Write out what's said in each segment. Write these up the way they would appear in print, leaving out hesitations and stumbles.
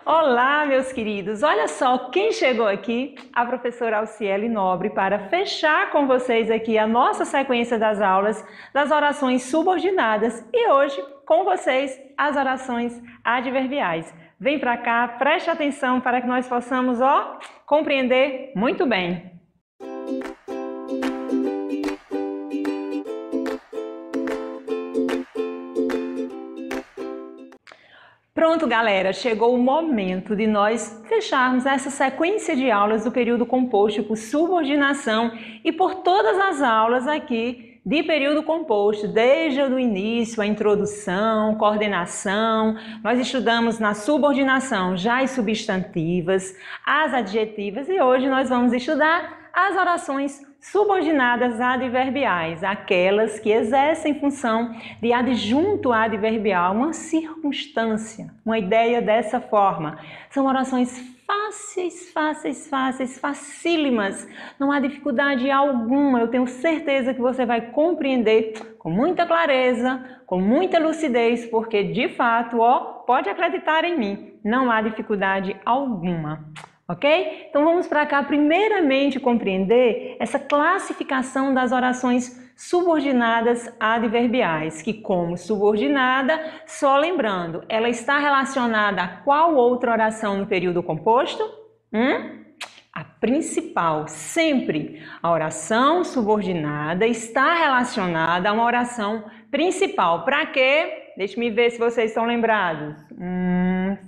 Olá, meus queridos! Olha só quem chegou aqui, a professora Alciele Nobre, para fechar com vocês aqui a nossa sequência das aulas das orações subordinadas e hoje com vocês as orações adverbiais. Vem para cá, preste atenção para que nós possamos, compreender muito bem. Pronto, galera, chegou o momento de nós fecharmos essa sequência de aulas do período composto por subordinação e por todas as aulas aqui de período composto, desde o início, a introdução, coordenação. Nós estudamos na subordinação já as substantivas, as adjetivas e hoje nós vamos estudar as orações subordinadas adverbiais, aquelas que exercem função de adjunto adverbial, uma circunstância, uma ideia dessa forma. São orações facílimas, não há dificuldade alguma, eu tenho certeza que você vai compreender com muita clareza, com muita lucidez, porque de fato, pode acreditar em mim, não há dificuldade alguma. Ok? Então vamos para cá primeiramente compreender essa classificação das orações subordinadas adverbiais, que como subordinada, só lembrando, ela está relacionada a qual outra oração no período composto? A principal, sempre. A oração subordinada está relacionada a uma oração principal. Para quê? Deixe-me ver se vocês estão lembrados.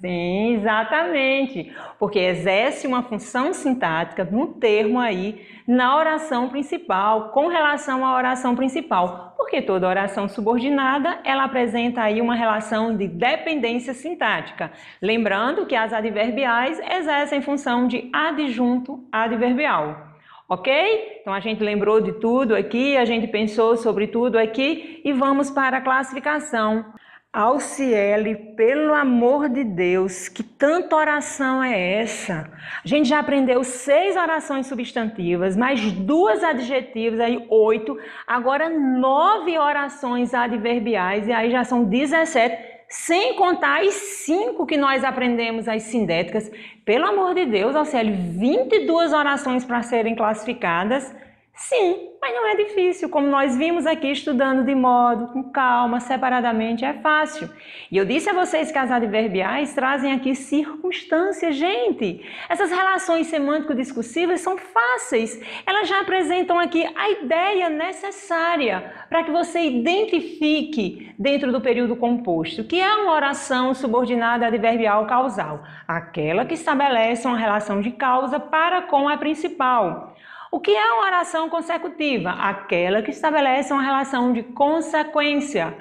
Sim, exatamente. Porque exerce uma função sintática no termo aí, na oração principal, com relação à oração principal. Porque toda oração subordinada, ela apresenta aí uma relação de dependência sintática. Lembrando que as adverbiais exercem função de adjunto adverbial. Ok? Então a gente lembrou de tudo aqui, a gente pensou sobre tudo aqui e vamos para a classificação. Alciele, pelo amor de Deus, que tanta oração é essa? A gente já aprendeu 6 orações substantivas, mais 2 adjetivas, aí 8, agora 9 orações adverbiais e aí já são 17, sem contar as 5 que nós aprendemos, as sindéticas. Pelo amor de Deus, Alciele, 22 orações para serem classificadas. Sim, mas não é difícil, como nós vimos aqui estudando de modo, com calma, separadamente, é fácil. E eu disse a vocês que as adverbiais trazem aqui circunstâncias, gente. Essas relações semântico-discursivas são fáceis, elas já apresentam aqui a ideia necessária para que você identifique dentro do período composto, que é uma oração subordinada adverbial causal, aquela que estabelece uma relação de causa para com a principal. O que é uma oração consecutiva? Aquela que estabelece uma relação de consequência.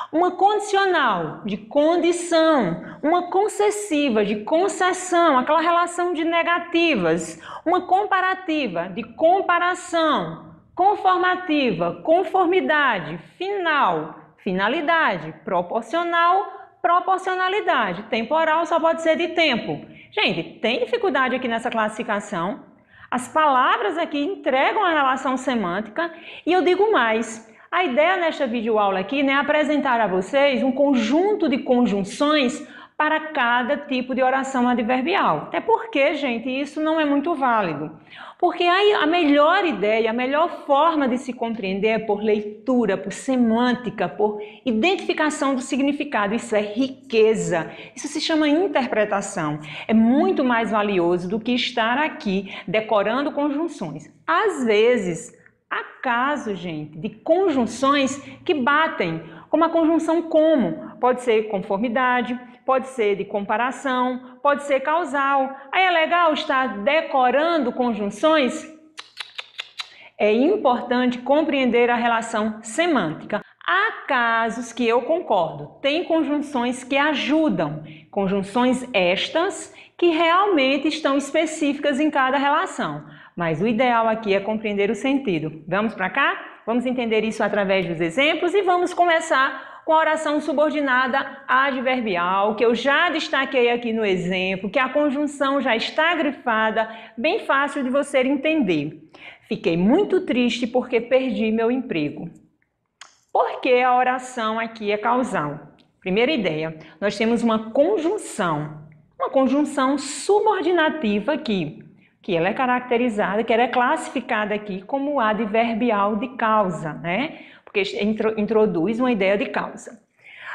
Uma condicional, de condição. Uma concessiva, de concessão, aquela relação de negativas. Uma comparativa, de comparação. Conformativa, conformidade. Final, finalidade. Proporcional, proporcionalidade. Temporal só pode ser de tempo. Gente, tem dificuldade aqui nessa classificação? As palavras aqui entregam a relação semântica e eu digo mais, a ideia nesta videoaula aqui é apresentar a vocês um conjunto de conjunções para cada tipo de oração adverbial. Até porque, gente, isso não é muito válido. Porque aí a melhor ideia, a melhor forma de se compreender é por leitura, por semântica, por identificação do significado. Isso é riqueza. Isso se chama interpretação. É muito mais valioso do que estar aqui decorando conjunções. Às vezes, há casos, gente, de conjunções que batem, como a conjunção como. Pode ser conformidade, pode ser de comparação, pode ser causal. Aí é legal estar decorando conjunções? É importante compreender a relação semântica. Há casos que eu concordo, tem conjunções que ajudam, conjunções estas que realmente estão específicas em cada relação. Mas o ideal aqui é compreender o sentido. Vamos para cá? Vamos entender isso através dos exemplos e vamos começar com a oração subordinada adverbial, que eu já destaquei aqui no exemplo, que a conjunção já está grifada, bem fácil de você entender. Fiquei muito triste porque perdi meu emprego. Por que a oração aqui é causal? Primeira ideia, nós temos uma conjunção. Uma conjunção subordinativa aqui, que ela é caracterizada, que ela é classificada aqui como adverbial de causa, né? Porque introduz uma ideia de causa.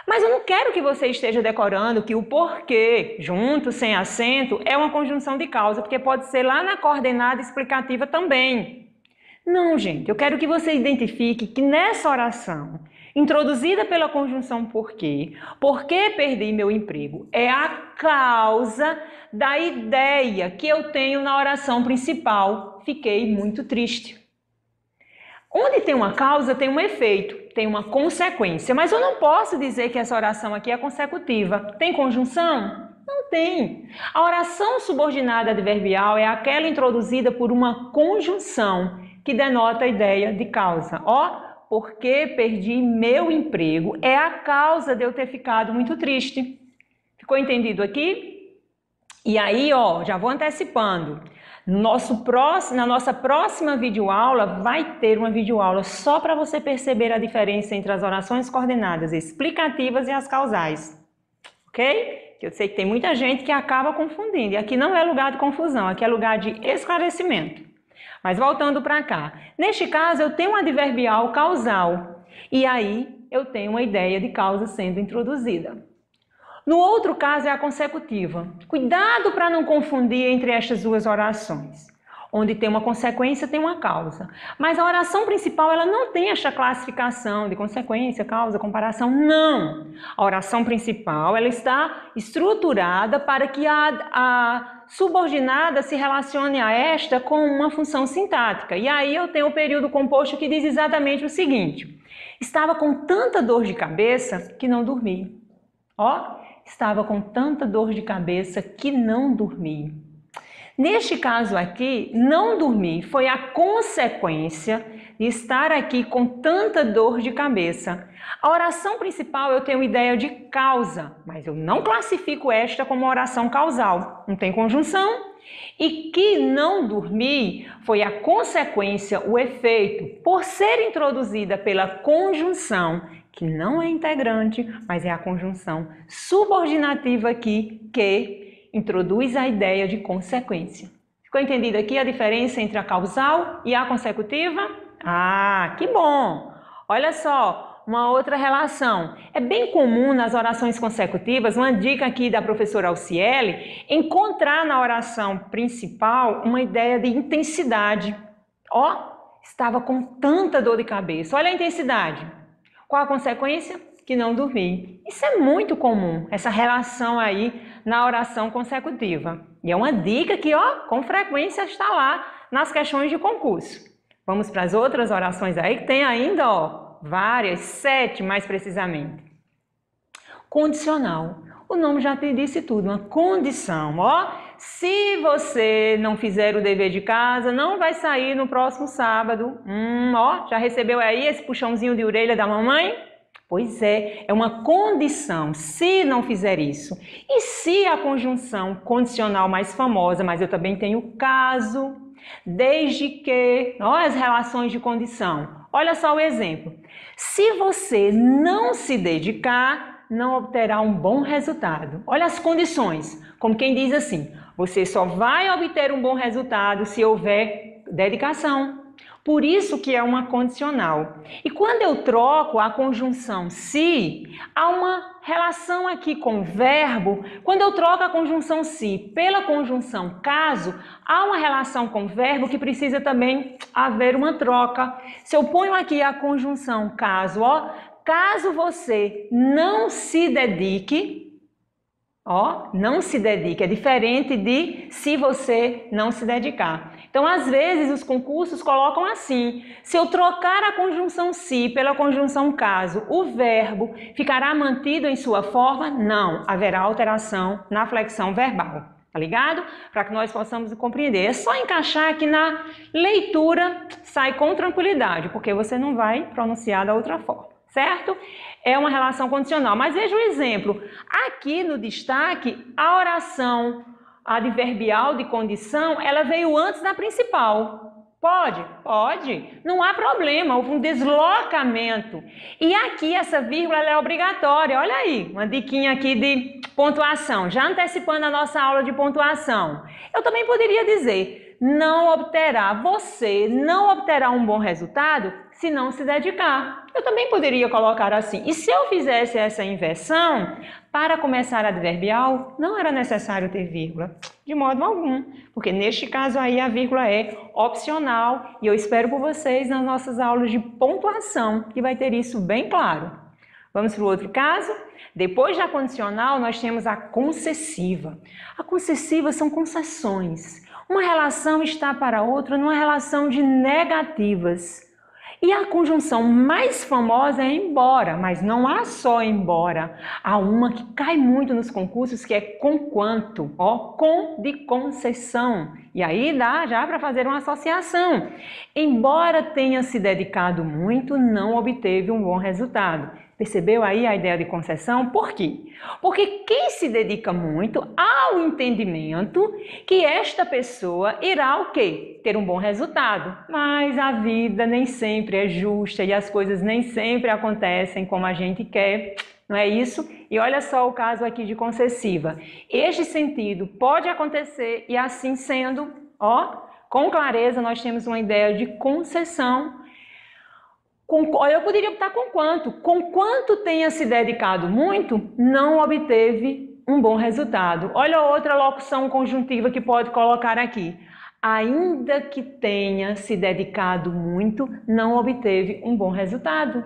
Mas eu não quero que você esteja decorando que o porquê, junto, sem acento, é uma conjunção de causa, porque pode ser lá na coordenada explicativa também. Não, gente, eu quero que você identifique que nessa oração, introduzida pela conjunção porque perdi meu emprego, é a causa da ideia que eu tenho na oração principal. Fiquei muito triste. Onde tem uma causa, tem um efeito, tem uma consequência. Mas eu não posso dizer que essa oração aqui é consecutiva. Tem conjunção? Não tem. A oração subordinada adverbial é aquela introduzida por uma conjunção que denota a ideia de causa. Ó, porque perdi meu emprego é a causa de eu ter ficado muito triste. Ficou entendido aqui? E aí, ó, já vou antecipando. Na nossa próxima videoaula vai ter uma videoaula só para você perceber a diferença entre as orações coordenadas explicativas e as causais. Ok? Eu sei que tem muita gente que acaba confundindo. E aqui não é lugar de confusão, aqui é lugar de esclarecimento. Mas voltando para cá. Neste caso, eu tenho um adverbial causal. E aí, eu tenho uma ideia de causa sendo introduzida. No outro caso é a consecutiva. Cuidado para não confundir entre estas duas orações. Onde tem uma consequência, tem uma causa. Mas a oração principal, ela não tem esta classificação de consequência, causa, comparação. Não! A oração principal, ela está estruturada para que a subordinada se relacione a esta com uma função sintática. E aí eu tenho o período composto que diz exatamente o seguinte. Estava com tanta dor de cabeça que não dormi. Ó, estava com tanta dor de cabeça que não dormi. Neste caso aqui, não dormir foi a consequência de estar aqui com tanta dor de cabeça. A oração principal eu tenho ideia de causa, mas eu não classifico esta como oração causal. Não tem conjunção. E que não dormir foi a consequência, o efeito, por ser introduzida pela conjunção, que não é integrante, mas é a conjunção subordinativa aqui, que introduz a ideia de consequência. Ficou entendido aqui a diferença entre a causal e a consecutiva? Ah, que bom! Olha só, uma outra relação. É bem comum nas orações consecutivas, uma dica aqui da professora Alciele, encontrar na oração principal uma ideia de intensidade. Ó, estava com tanta dor de cabeça. Olha a intensidade. Qual a consequência? Que não dormi. Isso é muito comum, essa relação aí na oração consecutiva. E é uma dica que, ó, com frequência está lá nas questões de concurso. Vamos para as outras orações aí, que tem ainda, ó, várias, 7 mais precisamente. Condicional. O nome já te disse tudo, uma condição, ó. Se você não fizer o dever de casa, não vai sair no próximo sábado. Ó, já recebeu aí esse puxãozinho de orelha da mamãe? Pois é uma condição, se não fizer isso. E se a conjunção condicional mais famosa, mas eu também tenho caso, desde que, ó, as relações de condição. Olha só o exemplo. Se você não se dedicar, não obterá um bom resultado. Olha as condições, como quem diz assim, você só vai obter um bom resultado se houver dedicação. Por isso que é uma condicional. E quando eu troco a conjunção se, há uma relação aqui com o verbo. Quando eu troco a conjunção se pela conjunção caso, há uma relação com o verbo que precisa também haver uma troca. Se eu ponho aqui a conjunção caso, ó, caso você não se dedique, ó, não se dedique, é diferente de se você não se dedicar. Então, às vezes, os concursos colocam assim, se eu trocar a conjunção se pela conjunção caso, o verbo ficará mantido em sua forma? Não, haverá alteração na flexão verbal, tá ligado? Para que nós possamos compreender. É só encaixar aqui na leitura, sai com tranquilidade, porque você não vai pronunciar da outra forma, certo? É uma relação condicional. Mas veja o exemplo. Aqui no destaque, a oração adverbial de condição, ela veio antes da principal. Pode? Pode. Não há problema, houve um deslocamento. E aqui essa vírgula ela é obrigatória. Olha aí, uma diquinha aqui de pontuação. Já antecipando a nossa aula de pontuação. Eu também poderia dizer, você não obterá um bom resultado se não se dedicar. Eu também poderia colocar assim. E se eu fizesse essa inversão, para começar adverbial, não era necessário ter vírgula, de modo algum, porque neste caso aí a vírgula é opcional e eu espero por vocês nas nossas aulas de pontuação, que vai ter isso bem claro. Vamos para o outro caso? Depois da condicional, nós temos a concessiva. A concessiva são concessões. Uma relação está para outra numa relação de negativas. E a conjunção mais famosa é embora, mas não há só embora. Há uma que cai muito nos concursos que é conquanto, com de concessão. E aí dá já para fazer uma associação. Embora tenha se dedicado muito, não obteve um bom resultado. Percebeu aí a ideia de concessão? Por quê? Porque quem se dedica muito ao entendimento que esta pessoa irá o quê? Ter um bom resultado. Mas a vida nem sempre é justa e as coisas nem sempre acontecem como a gente quer, não é isso? E olha só o caso aqui de concessiva. Este sentido pode acontecer e assim sendo, com clareza nós temos uma ideia de concessão. Eu poderia optar com quanto tenha se dedicado muito, não obteve um bom resultado. Olha outra locução conjuntiva que pode colocar aqui. Ainda que tenha se dedicado muito, não obteve um bom resultado.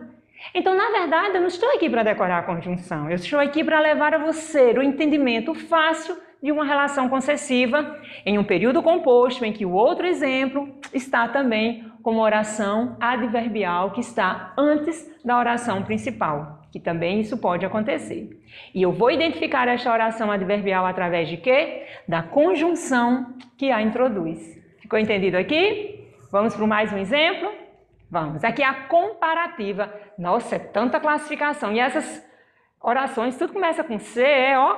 Então, na verdade, eu não estou aqui para decorar a conjunção. Eu estou aqui para levar a você o entendimento fácil de uma relação concessiva em um período composto em que o outro exemplo está também como oração adverbial que está antes da oração principal, que também isso pode acontecer. E eu vou identificar esta oração adverbial através de quê? Da conjunção que a introduz. Ficou entendido aqui? Vamos para mais um exemplo? Vamos. Aqui a comparativa. Nossa, é tanta classificação. E essas orações, tudo começa com C,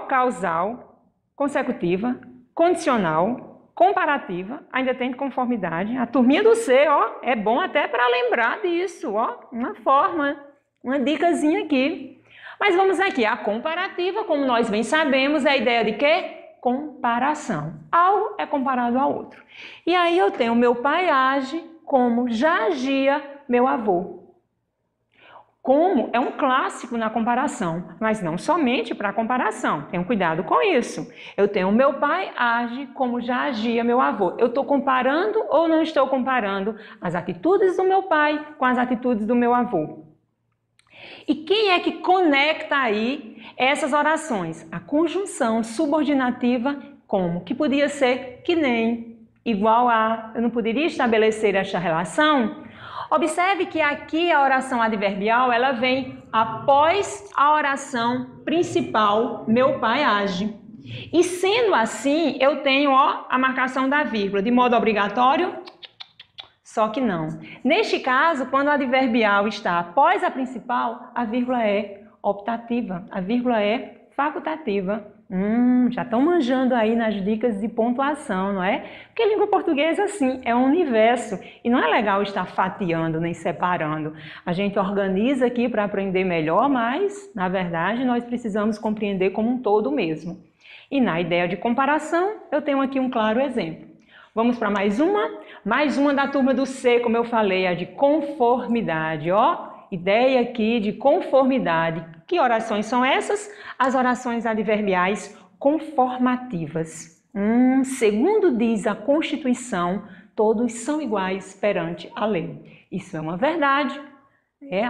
causal, consecutiva, condicional, comparativa, ainda tem conformidade. A turminha do C, é bom até para lembrar disso, uma forma, uma dicasinha aqui. Mas vamos aqui, a comparativa, como nós bem sabemos, é a ideia de quê? Comparação. Algo é comparado ao outro. E aí eu tenho meu pai age como já agia meu avô. Como é um clássico na comparação, mas não somente para a comparação. Tenham cuidado com isso. Eu tenho meu pai age como já agia meu avô. Eu estou comparando ou não estou comparando as atitudes do meu pai com as atitudes do meu avô? E quem é que conecta aí essas orações? A conjunção subordinativa como? Que podia ser que nem, igual a. Eu não poderia estabelecer esta relação? Observe que aqui a oração adverbial, ela vem após a oração principal, meu pai age. E sendo assim, eu tenho a marcação da vírgula, de modo obrigatório, só que não. Neste caso, quando o adverbial está após a principal, a vírgula é optativa, a vírgula é facultativa. Já estão manjando aí nas dicas de pontuação, não é? Porque língua portuguesa, assim, é um universo e não é legal estar fatiando nem separando. A gente organiza aqui para aprender melhor, mas, na verdade, nós precisamos compreender como um todo mesmo. E na ideia de comparação, eu tenho aqui um claro exemplo. Vamos para mais uma da turma do C, como eu falei, a de conformidade, Ideia aqui de conformidade. Que orações são essas? As orações adverbiais conformativas. Segundo diz a Constituição, todos são iguais perante a lei. Isso é uma verdade.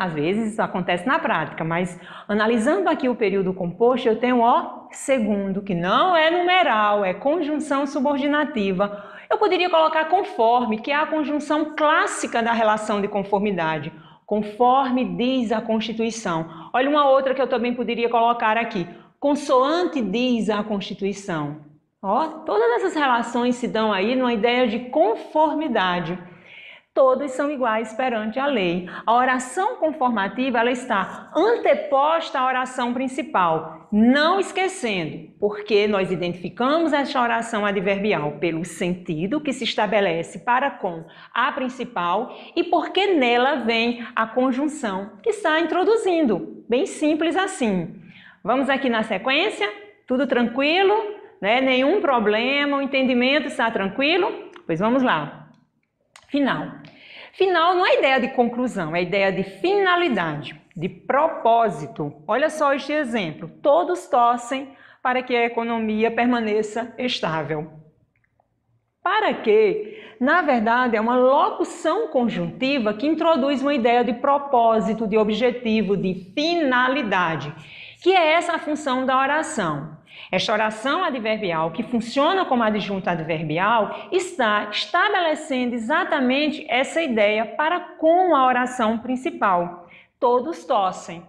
Às vezes isso acontece na prática, mas analisando aqui o período composto, eu tenho segundo, que não é numeral, é conjunção subordinativa. Eu poderia colocar conforme, que é a conjunção clássica da relação de conformidade. Conforme diz a Constituição. Olha uma outra que eu também poderia colocar aqui. Consoante diz a Constituição. Todas essas relações se dão aí numa ideia de conformidade. Todos são iguais perante a lei. A oração conformativa ela está anteposta à oração principal. não esquecendo, porque nós identificamos esta oração adverbial pelo sentido que se estabelece para com a principal e porque nela vem a conjunção que está introduzindo. Bem simples assim. Vamos aqui na sequência? Tudo tranquilo? Né? Nenhum problema? O entendimento está tranquilo? Pois vamos lá. Final. Final não é ideia de conclusão, é ideia de finalidade, de propósito. Olha só este exemplo. Todos torcem para que a economia permaneça estável. Para que, na verdade, é uma locução conjuntiva que introduz uma ideia de propósito, de objetivo, de finalidade, que é essa a função da oração. Esta oração adverbial, que funciona como adjunto adverbial, está estabelecendo exatamente essa ideia para com a oração principal. Todos torcem.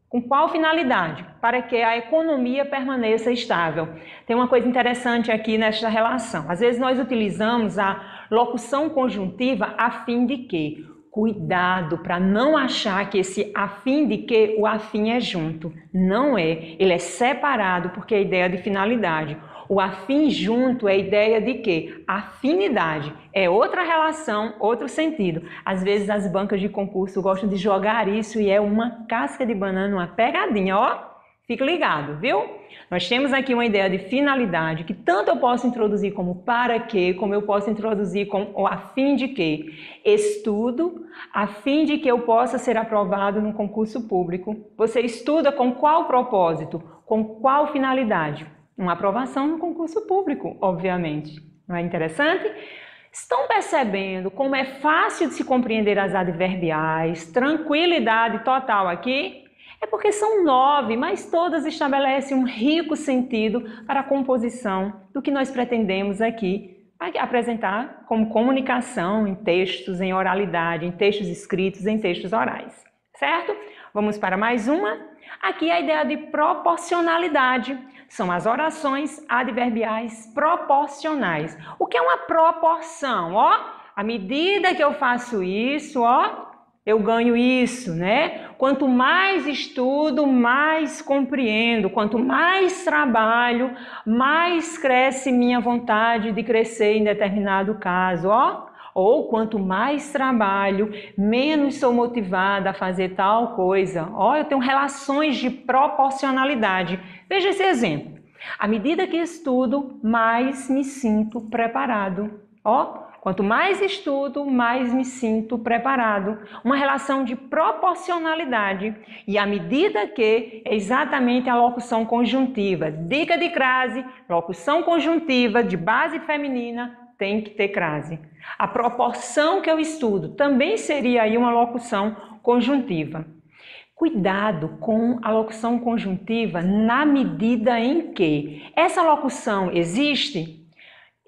Com qual finalidade? Para que a economia permaneça estável. Tem uma coisa interessante aqui nesta relação. Às vezes nós utilizamos a locução conjuntiva a fim de quê? Cuidado para não achar que esse a fim de que o afim é junto. Não é. Ele é separado porque é a ideia de finalidade. O afim junto é a ideia de quê? Afinidade. É outra relação, outro sentido. Às vezes as bancas de concurso gostam de jogar isso e é uma casca de banana, uma pegadinha, ó. Fique ligado, viu? Nós temos aqui uma ideia de finalidade que tanto eu posso introduzir como para quê, como eu posso introduzir como o a fim de quê. Estudo a fim de que eu possa ser aprovado no concurso público. Você estuda com qual propósito? Com qual finalidade? Uma aprovação no concurso público, obviamente. Não é interessante? Estão percebendo como é fácil de se compreender as adverbiais? Tranquilidade total aqui? É porque são 9, mas todas estabelecem um rico sentido para a composição do que nós pretendemos aqui apresentar como comunicação em textos, em oralidade, em textos escritos, em textos orais. Certo? Vamos para mais uma. Aqui a ideia de proporcionalidade. São as orações adverbiais proporcionais. O que é uma proporção? Ó, à medida que eu faço isso, ó, eu ganho isso, né? Quanto mais estudo, mais compreendo. Quanto mais trabalho, mais cresce minha vontade de crescer em determinado caso, ó. Ou quanto mais trabalho, menos sou motivada a fazer tal coisa. Ó, eu tenho relações de proporcionalidade. Veja esse exemplo. À medida que estudo, mais me sinto preparado. Ó, quanto mais estudo, mais me sinto preparado. Uma relação de proporcionalidade. E à medida que é exatamente a locução conjuntiva. Dica de crase, locução conjuntiva de base feminina tem que ter crase. A proporção que eu estudo também seria aí uma locução conjuntiva. Cuidado com a locução conjuntiva na medida em que essa locução existe?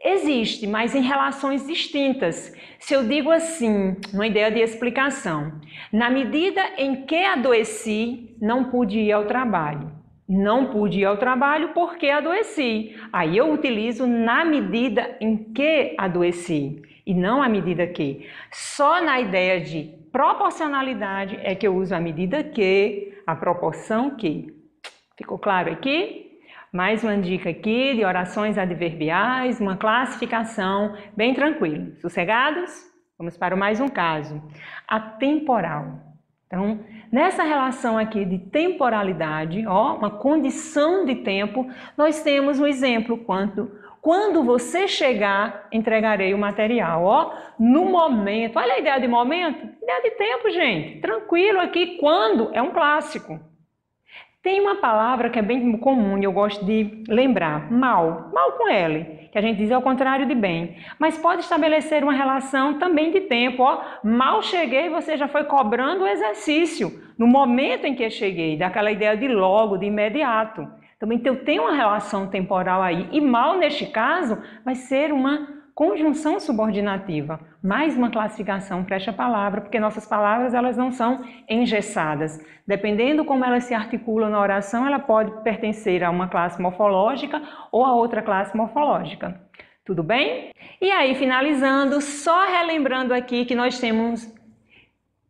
Existe, mas em relações distintas. Se eu digo assim, uma ideia de explicação, na medida em que adoeci, não pude ir ao trabalho. Não pude ir ao trabalho porque adoeci. Aí eu utilizo na medida em que adoeci e não a medida que. Só na ideia de proporcionalidade é que eu uso a medida que, a proporção que. Ficou claro aqui? Mais uma dica aqui de orações adverbiais, uma classificação bem tranquila. Sossegados? Vamos para mais um caso. Atemporal. Então, nessa relação aqui de temporalidade, ó, uma condição de tempo, nós temos um exemplo quando você chegar, entregarei o material, ó, no momento. Olha a ideia de momento, ideia de tempo, gente. Tranquilo aqui, quando é um clássico. Tem uma palavra que é bem comum e eu gosto de lembrar, mal com L, que a gente diz ao contrário de bem, mas pode estabelecer uma relação também de tempo, ó, mal cheguei, você já foi cobrando o exercício, no momento em que cheguei, daquela ideia de logo, de imediato. Também tem uma relação temporal aí, e mal neste caso vai ser uma conjunção subordinativa, mais uma classificação para esta palavra, porque nossas palavras elas não são engessadas. Dependendo como elas se articulam na oração, ela pode pertencer a uma classe morfológica ou a outra classe morfológica. Tudo bem? E aí, finalizando, só relembrando aqui que nós temos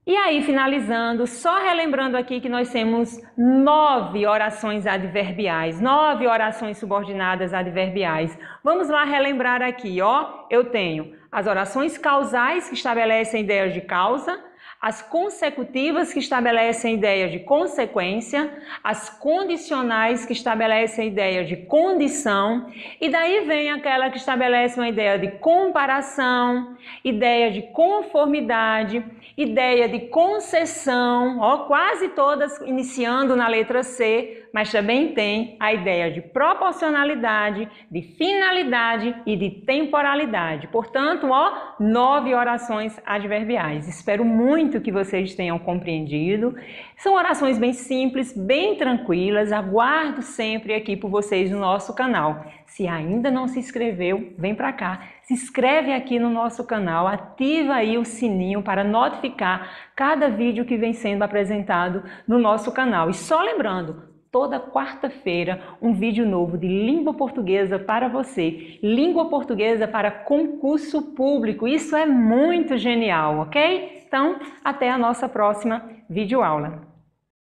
E aí, finalizando, só relembrando aqui que nós temos 9 orações adverbiais, 9 orações subordinadas adverbiais. Vamos lá relembrar aqui, ó. Eu tenho as orações causais que estabelecem ideias de causa, as consecutivas que estabelecem ideia de consequência, as condicionais que estabelecem a ideia de condição, e daí vem aquela que estabelece uma ideia de comparação, ideia de conformidade, ideia de concessão, ó, quase todas iniciando na letra C, mas também tem a ideia de proporcionalidade, de finalidade e de temporalidade. Portanto, ó, 9 orações adverbiais. Espero muito que vocês tenham compreendido. São orações bem simples, bem tranquilas. Aguardo sempre aqui por vocês no nosso canal. Se ainda não se inscreveu, vem para cá. Se inscreve aqui no nosso canal, ativa aí o sininho para notificar cada vídeo que vem sendo apresentado no nosso canal. E só lembrando, toda quarta-feira, um vídeo novo de língua portuguesa para você. Língua portuguesa para concurso público. Isso é muito genial, ok? Então, até a nossa próxima videoaula.